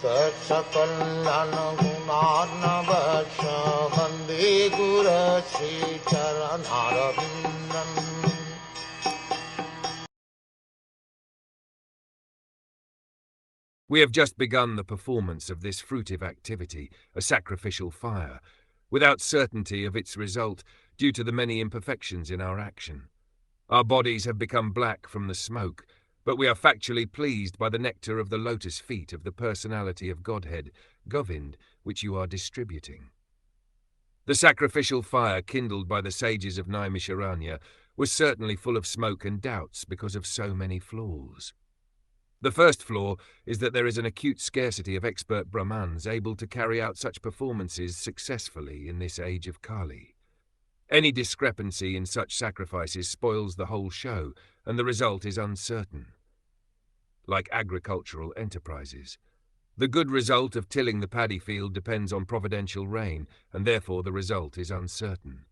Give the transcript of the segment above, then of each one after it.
Sakal Gunar Vande Guru Sri Charanaravindan. We have just begun the performance of this fruitive activity, a sacrificial fire, without certainty of its result due to the many imperfections in our action. Our bodies have become black from the smoke, but we are factually pleased by the nectar of the lotus feet of the personality of Godhead, Govind, which you are distributing. The sacrificial fire kindled by the sages of Naimisharanya was certainly full of smoke and doubts because of so many flaws. The first flaw is that there is an acute scarcity of expert Brahmans able to carry out such performances successfully in this age of Kali. Any discrepancy in such sacrifices spoils the whole show, and the result is uncertain. Like agricultural enterprises, the good result of tilling the paddy field depends on providential rain, and therefore the result is uncertain.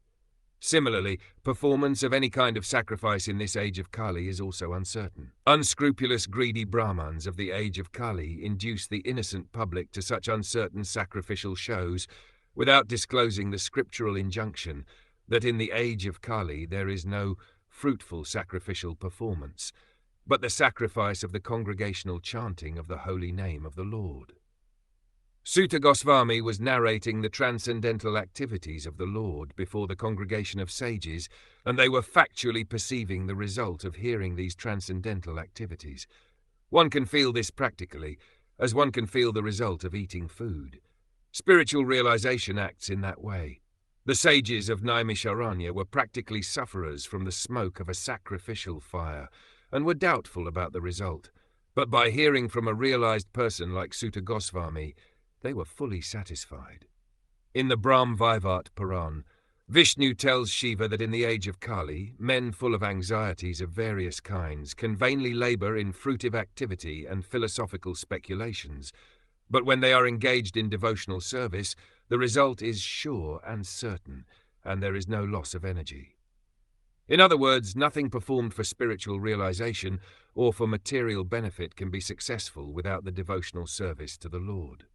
Similarly, performance of any kind of sacrifice in this age of Kali is also uncertain. Unscrupulous, greedy Brahmans of the age of Kali induce the innocent public to such uncertain sacrificial shows without disclosing the scriptural injunction that in the age of Kali there is no fruitful sacrificial performance, but the sacrifice of the congregational chanting of the holy name of the Lord. Sutta Goswami was narrating the transcendental activities of the Lord before the congregation of sages, and they were factually perceiving the result of hearing these transcendental activities. One can feel this practically, as one can feel the result of eating food. Spiritual realization acts in that way. The sages of Naimisharanya were practically sufferers from the smoke of a sacrificial fire, and were doubtful about the result. But by hearing from a realized person like Sutta Goswami, they were fully satisfied. In the Brahm Vaivat Puran, Vishnu tells Shiva that in the age of Kali, men full of anxieties of various kinds can vainly labor in fruitive activity and philosophical speculations, but when they are engaged in devotional service, the result is sure and certain, and there is no loss of energy. In other words, nothing performed for spiritual realization or for material benefit can be successful without the devotional service to the Lord.